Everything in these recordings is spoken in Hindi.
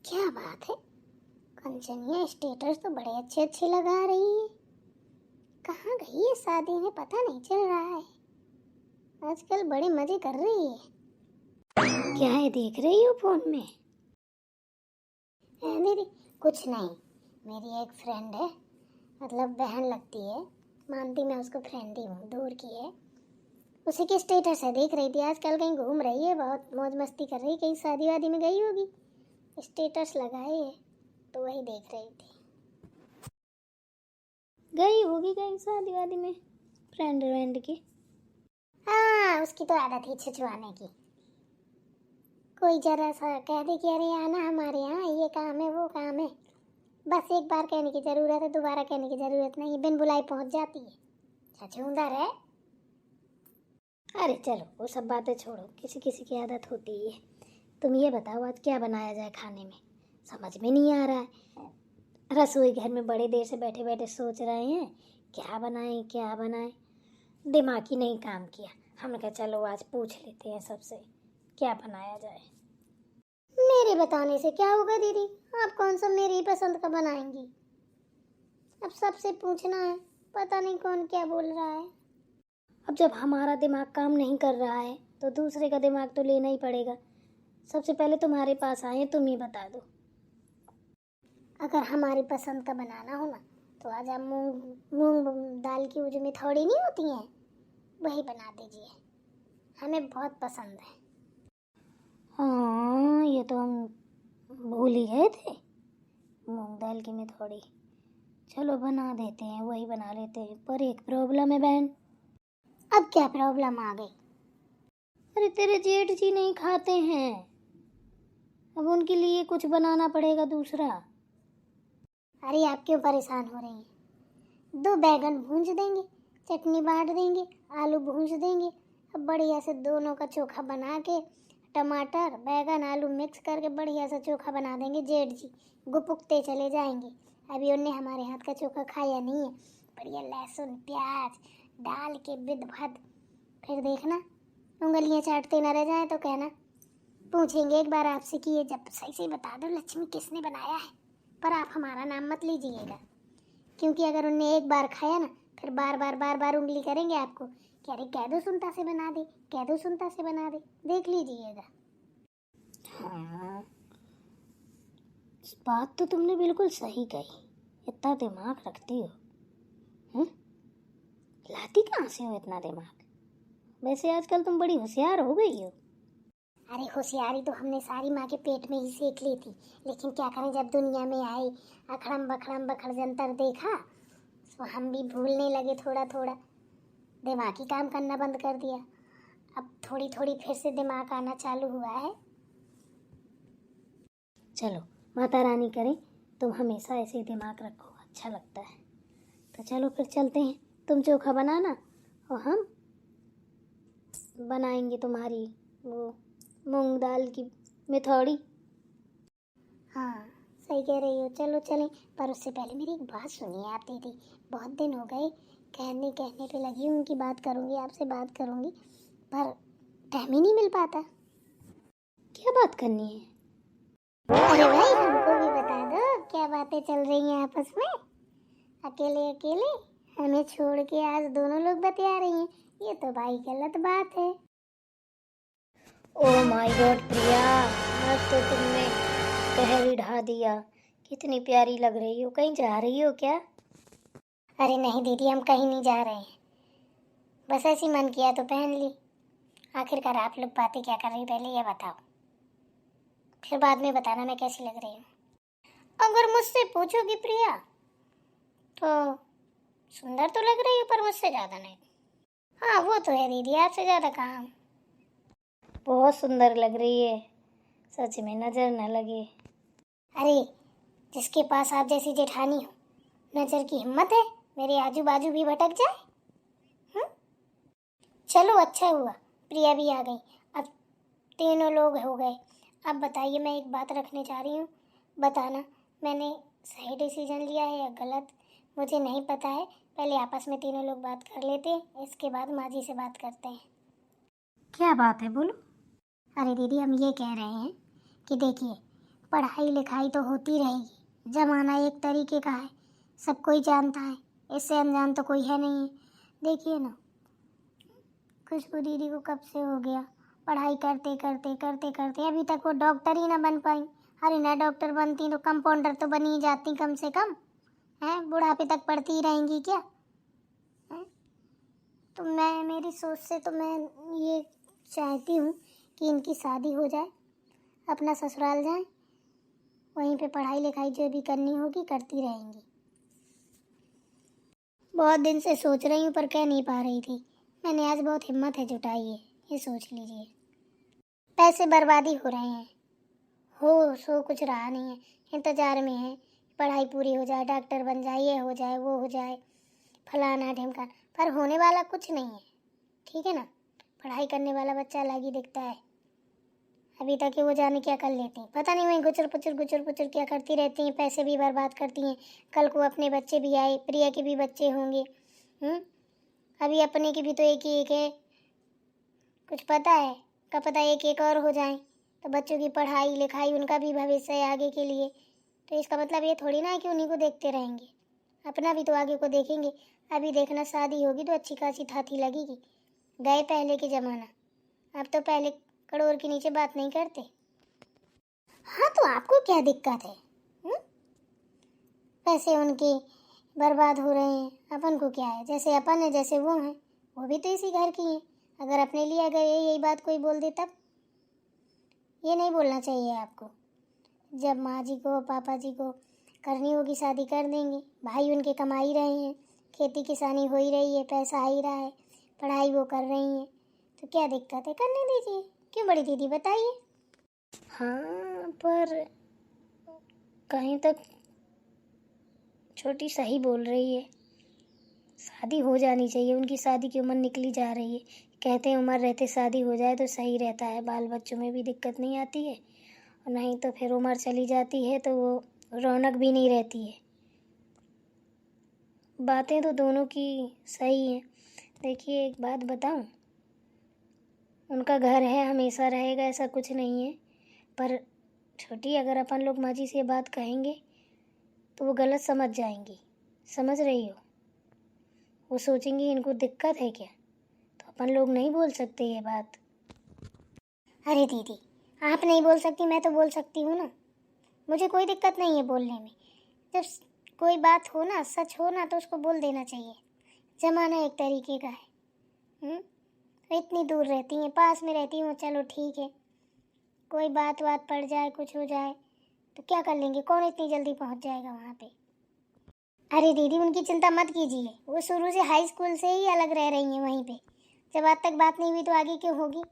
क्या बात है, कंचनिया स्टेटस तो बड़े अच्छे अच्छे लगा रही है। कहाँ गई है शादी में, पता नहीं चल रहा है। आजकल बड़े मजे कर रही है। क्या है देख रही हो फोन में? दीदी कुछ नहीं, मेरी एक फ्रेंड है, मतलब बहन लगती है, मानती मैं उसको फ्रेंड ही हूँ, दूर की है। उसी की स्टेटस है, देख रही थी। आजकल कहीं घूम रही है, बहुत मौज मस्ती कर रही है, कहीं शादी वादी में गई होगी, स्टेटस लगाए है तो वही देख रही थी। गई होगी कहीं शादी वादी में फ्रेंड व्रेंड की। हाँ, उसकी तो आदत थी छिछवाने की। कोई जरा सा कह दे कि अरे आना हमारे यहाँ, ये काम है वो काम है, बस एक बार कहने की जरूरत है, दोबारा कहने की जरूरत नहीं, बिन बुलाई पहुंच जाती है। छछूंदर है। अरे चलो वो सब बातें छोड़ो, किसी किसी की आदत होती है। तुम ये बताओ आज क्या बनाया जाए खाने में, समझ में नहीं आ रहा है। रसोई घर में बड़े देर से बैठे बैठे सोच रहे हैं क्या बनाएं क्या बनाएं, दिमाग ही नहीं काम किया। हमने कहा चलो आज पूछ लेते हैं सबसे क्या बनाया जाए। मेरे बताने से क्या होगा दीदी, आप कौन सा मेरी पसंद का बनाएंगी? अब सबसे पूछना है, पता नहीं कौन क्या बोल रहा है। अब जब हमारा दिमाग काम नहीं कर रहा है तो दूसरे का दिमाग तो लेना ही पड़ेगा। सबसे पहले तुम्हारे पास आए, तुम ही बता दो। अगर हमारी पसंद का बनाना हो ना तो आज आप मूंग मूंग दाल की वो जो मिथौड़ी नहीं होती हैं वही बना दीजिए, हमें बहुत पसंद है। हाँ ये तो हम भूल ही गए थे, मूंग दाल की मिथौड़ी। चलो बना देते हैं, वही बना लेते हैं, पर एक प्रॉब्लम है बहन। अब क्या प्रॉब्लम आ गई? अरे तेरे जेठ जी नहीं खाते हैं, अब उनके लिए कुछ बनाना पड़ेगा दूसरा। अरे आप क्यों परेशान हो रही हैं? 2 बैगन भूंज देंगे, चटनी बांट देंगे, आलू भूंज देंगे, अब बढ़िया से दोनों का चोखा बना के, टमाटर बैगन आलू मिक्स करके बढ़िया सा चोखा बना देंगे। जेठ जी गुपुकते चले जाएंगे, अभी उनने हमारे हाथ का चोखा खाया नहीं है। बढ़िया लहसुन प्याज डाल के विद भद, फिर देखना उंगलियां चाटते न रह जाए तो कहना, पूछेंगे एक बार आपसे कि ये जब सही से बता दो लक्ष्मी किसने बनाया है, पर आप हमारा नाम मत लीजिएगा, क्योंकि अगर उनने एक बार खाया ना फिर बार बार उंगली करेंगे आपको कि अरे कह दो सुनता से बना दे, कह दो सुनता से बना दे, देख लीजिएगा। हाँ बात तो तुमने बिल्कुल सही कही, इतना दिमाग रखती हो। लाती कहाँ से हो इतना दिमाग? वैसे आजकल तुम बड़ी होशियार हो गई हो। अरे होशियारी तो हमने सारी माँ के पेट में ही सीख ली थी, लेकिन क्या करें जब दुनिया में आई, अखड़म बखड़ जंतर देखा तो हम भी भूलने लगे, थोड़ा थोड़ा दिमाग ही काम करना बंद कर दिया। अब थोड़ी थोड़ी फिर से दिमाग आना चालू हुआ है। चलो माता रानी करें, तुम हमेशा ऐसे ही दिमाग रखो, अच्छा लगता है। तो चलो फिर चलते हैं, तुम चोखा बनाना और हम बनाएंगे तुम्हारी वो मूंग दाल की मिथौड़ी। हाँ सही कह रही हो, चलो चलें, पर उससे पहले मेरी एक बात सुनिए आप दीदी। बहुत दिन हो गए, कहने कहने पे लगी हूँ कि बात करूँगी आपसे, बात करूँगी, पर टाइम ही नहीं मिल पाता। क्या बात करनी है? अरे भाई हमको भी बता दो क्या बातें चल रही हैं आपस में, अकेले अकेले हमें छोड़ के आज दोनों लोग बतिया रही हैं, ये तो भाई गलत बात है। ओह माय गॉड प्रिया, आज तो तुमने कहर ही ढा दिया, कितनी प्यारी लग रही हो, कहीं जा रही हो क्या? अरे नहीं दीदी हम कहीं नहीं जा रहे हैं, बस ऐसी मन किया तो पहन ली। आखिरकार आप लोग बातें क्या कर रही, पहले ये बताओ, फिर बाद में बताना मैं कैसी लग रही हूँ। अगर मुझसे पूछोगी प्रिया तो सुंदर तो लग रही हो, पर मुझसे ज़्यादा नहीं। हाँ वो तो है दीदी, आपसे ज़्यादा कहाँ। बहुत सुंदर लग रही है, सच में नजर न लगे। अरे जिसके पास आप जैसी जेठानी हो, नजर की हिम्मत है मेरे आजू बाजू भी भटक जाए। चलो अच्छा हुआ प्रिया भी आ गई, अब तीनों लोग हो गए। अब बताइए, मैं एक बात रखने जा रही हूँ, बताना मैंने सही डिसीजन लिया है या गलत, मुझे नहीं पता है। पहले आपस में तीनों लोग बात कर लेते हैं, इसके बाद माँ जी से बात करते हैं। क्या बात है बोलो। अरे दीदी हम ये कह रहे हैं कि देखिए, पढ़ाई लिखाई तो होती रहेगी, ज़माना एक तरीके का है, सब कोई जानता है, इससे अनजान तो कोई है नहीं है। देखिए ना, खुशबू दीदी को कब से हो गया, पढ़ाई करते करते करते करते अभी तक वो डॉक्टर ही ना बन पाई। अरे ना डॉक्टर बनती तो कंपाउंडर तो बनी ही जाती कम से कम, हैं? बुढ़ापे तक पढ़ती ही रहेंगी क्या? हैं? तो मैं, मेरी सोच से तो मैं ये चाहती हूँ कि इनकी शादी हो जाए, अपना ससुराल जाए, वहीं पे पढ़ाई लिखाई जो भी करनी होगी करती रहेंगी। बहुत दिन से सोच रही हूँ पर कह नहीं पा रही थी। मैंने आज बहुत हिम्मत है जुटाई है, ये सोच लीजिए। पैसे बर्बादी हो रहे हैं, हो सो कुछ रहा नहीं है, इंतजार में है पढ़ाई पूरी हो जाए, डॉक्टर बन जाए, ये हो जाए वो हो जाए, फलाना ढिमका, पर होने वाला कुछ नहीं है। ठीक है ना, पढ़ाई करने वाला बच्चा अलग ही दिखता है। अभी तक वो जाने क्या कर लेती हैं, पता नहीं, वहीं गुचर पुचर क्या करती रहती हैं, पैसे भी बर्बाद करती हैं। कल को अपने बच्चे भी आए, प्रिया के भी बच्चे होंगे, अभी अपने की भी तो एक ही एक है, कुछ पता है, क्या पता एक एक और हो जाए, तो बच्चों की पढ़ाई लिखाई, उनका भी भविष्य है आगे के लिए। तो इसका मतलब ये थोड़ी ना है कि उन्हीं को देखते रहेंगे, अपना भी तो आगे को देखेंगे। अभी देखना, शादी होगी तो अच्छी खासी थाती लगेगी। गए पहले के ज़माना, अब तो पहले करोड़ के नीचे बात नहीं करते। हाँ, तो आपको क्या दिक्कत है? पैसे उनके बर्बाद हो रहे हैं, अपन को क्या है? जैसे अपन है जैसे वो हैं, वो भी तो इसी घर की हैं। अगर अपने लिए अगर यही बात कोई बोल दे तब, ये नहीं बोलना चाहिए आपको। जब माँ जी को पापा जी को करनी होगी शादी कर देंगे, भाई उनके कमा ही रहे हैं, खेती किसानी हो ही रही है, पैसा आ ही रहा है, पढ़ाई वो कर रही हैं, तो क्या दिक्कत है? करने दीजिए। क्यों बड़ी दीदी, बताइए। हाँ, पर कहीं तक छोटी सही बोल रही है, शादी हो जानी चाहिए, उनकी शादी की उम्र निकली जा रही है। कहते हैं उम्र रहते शादी हो जाए तो सही रहता है, बाल बच्चों में भी दिक्कत नहीं आती है, और नहीं तो फिर उम्र चली जाती है तो वो रौनक भी नहीं रहती है। बातें तो दोनों की सही हैं। देखिए, एक बात बताऊं, उनका घर है, हमेशा रहेगा, ऐसा कुछ नहीं है, पर छोटी, अगर अपन लोग माँ जी से बात कहेंगे तो वो गलत समझ जाएंगी, समझ रही हो? वो सोचेंगी इनको दिक्कत है क्या, तो अपन लोग नहीं बोल सकते ये बात। अरे दीदी, आप नहीं बोल सकती, मैं तो बोल सकती हूँ ना, मुझे कोई दिक्कत नहीं है बोलने में। जब कोई बात हो ना, सच हो ना, तो उसको बोल देना चाहिए। ज़माना एक तरीके का है। इतनी दूर रहती हैं, पास में रहती हूँ, चलो ठीक है, कोई बात पड़ जाए, कुछ हो जाए तो क्या कर लेंगे, कौन इतनी जल्दी पहुँच जाएगा वहाँ पे। अरे दीदी, उनकी चिंता मत कीजिए, वो शुरू से हाई स्कूल से ही अलग रह रही हैं वहीं पे। जब आज तक बात नहीं हुई तो आगे क्यों होगी?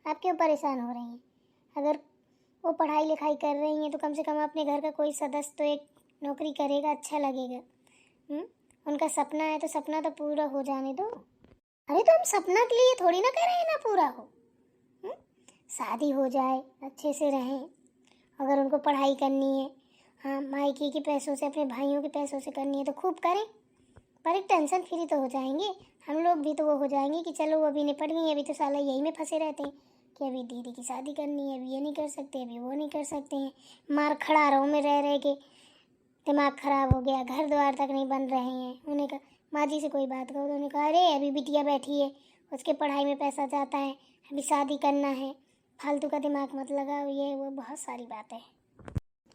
आप क्यों परेशान हो रही हैं? अगर वो पढ़ाई लिखाई कर रही हैं तो कम से कम अपने घर का कोई सदस्य तो एक नौकरी करेगा, अच्छा लगेगा। उनका सपना है तो सपना तो पूरा हो जाने दो। अरे तो हम सपना के लिए थोड़ी ना कर रहे हैं ना पूरा हो। शादी हो जाए, अच्छे से रहें। अगर उनको पढ़ाई करनी है, हाँ, मायके के पैसों से, अपने भाइयों के पैसों से करनी है तो खूब करें, पर एक टेंशन फ्री तो हो जाएंगे। हम लोग भी तो वो हो जाएंगे कि चलो वो अभी निपट गई, अभी तो साला यही में फंसे रहते हैं कि अभी दीदी की शादी करनी है, अभी ये नहीं कर सकते, अभी वो नहीं कर सकते हैं। मार खड़ा रहो में रह के दिमाग ख़राब हो गया, घर द्वार तक नहीं बन रहे हैं। उन्हें कहा, माँ जी से कोई बात करो तो उन्हें कहा, अरे अभी बिटिया बैठी है, उसके पढ़ाई में पैसा जाता है, अभी शादी करना है, फालतू का दिमाग मत लगाओ, ये वो बहुत सारी बातें हैं।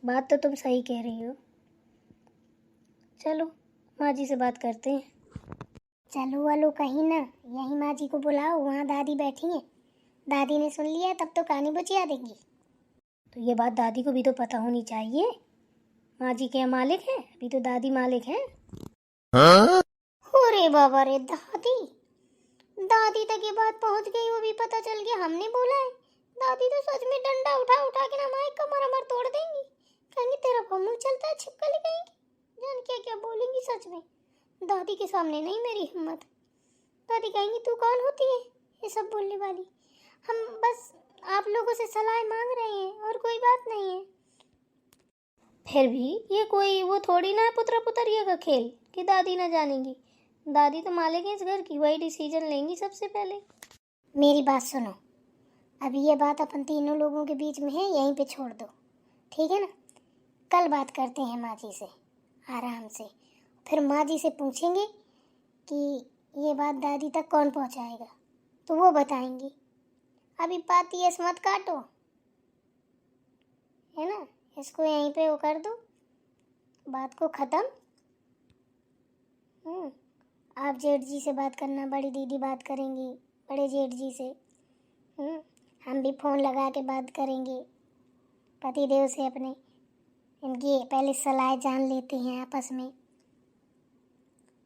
बात तो तुम सही कह रही हो, चलो माँ जी से बात करते हैं। चलो वालो कहीं ना, यहीं माँ जी को बुलाओ, वहाँ दादी बैठी हैं, दादी ने सुन लिया तब तो कहानी बुझिया देंगी। तो ये बात दादी को भी तो पता होनी चाहिए, माँ जी क्या मालिक है, अभी तो दादी मालिक है। हाँ? अरे बाबा रे, दादी दादी तक ये बात पहुँच गई, वो भी पता चल गया हमने बोला है। दादी तो सच में डंडा उठा उठा के ना माइक कमर अमर तोड़ देंगी, कहेंगी तेरा मुंह चलता है छिपकली कहेंगी, जान क्या क्या बोलेंगी। सच में दादी के सामने नहीं मेरी हिम्मत। दादी कहेंगी तू कौन होती है ये सब बोलने वाली, हम बस आप लोगों से सलाह मांग रहे हैं और कोई बात नहीं है। फिर भी ये कोई वो थोड़ी ना है पुत्र पुतरिया का खेल कि दादी ना जानेंगी। दादी तो मालिक है इस घर की, वही डिसीजन लेंगी सबसे पहले। मेरी बात सुनो, अभी ये बात अपन तीनों लोगों के बीच में है, यहीं पे छोड़ दो। ठीक है ना। कल बात करते हैं माँ जी से आराम से, फिर माँ जी से पूछेंगे कि ये बात दादी तक कौन पहुँचाएगा, तो वो बताएंगी। अभी बात ये मत काटो, है ना। इसको यहीं पे वो कर दो, बात को ख़त्म। आप जेठ जी से बात करना, बड़ी दीदी बात करेंगी बड़े जेठ जी से। हम भी फ़ोन लगा के बात करेंगे पतिदेव से अपने। इनकी पहले सलाह जान लेते हैं आपस में।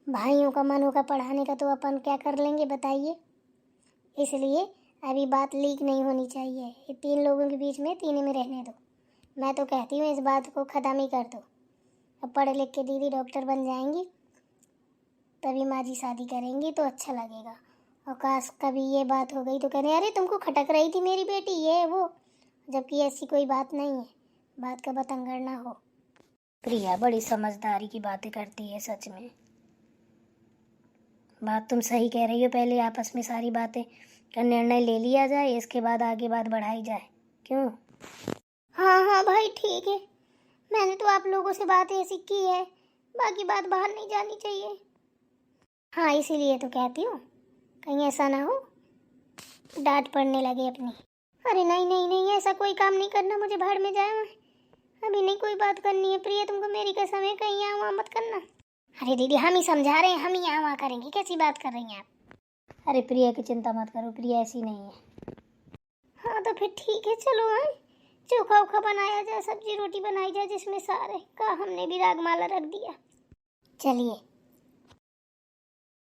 भाइयों का मन होगा पढ़ाने का तो अपन क्या कर लेंगे बताइए। इसलिए अभी बात लीक नहीं होनी चाहिए। ये 3 लोगों के बीच में 3 में रहने दो। मैं तो कहती हूँ इस बात को ख़त्म ही कर दो। अब पढ़ लिख के दीदी डॉक्टर बन जाएंगी, तभी माँ जी शादी करेंगी तो अच्छा लगेगा। और काश कभी ये बात हो गई तो कह रहे अरे तुमको खटक रही थी मेरी बेटी ये वो, जबकि ऐसी कोई बात नहीं है। बात का बतंगड़ ना हो। प्रिया बड़ी समझदारी की बातें करती है सच में। बात तुम सही कह रही हो, पहले आपस में सारी बातें का निर्णय ले लिया जाए, इसके बाद आगे बात बढ़ाई जाए। क्यों? हाँ हाँ भाई ठीक है। मैंने तो आप लोगों से बात ऐसी की है, बाकी बात बाहर नहीं जानी चाहिए। हाँ इसीलिए तो कहती हूँ, कहीं ऐसा ना हो डांट पड़ने लगे अपनी। अरे नहीं नहीं नहीं, ऐसा कोई काम नहीं करना, मुझे भाड़ में जाए। अभी नहीं कोई बात करनी है प्रिया, तुमको मेरी कसम है, कहीं यहाँ वहाँ मत करना। अरे दीदी हम ही समझा रहे हैं, हम ही यहाँ वहाँ करेंगे, कैसी बात कर रही हैं आप। अरे प्रिया की चिंता मत करो, प्रिया ऐसी नहीं है। हाँ तो फिर ठीक है, चलो हाँ चोखा उखा बनाया जाए, सब्जी रोटी बनाई जाए जिसमें सारे का हमने भी रागमाला रख दिया। चलिए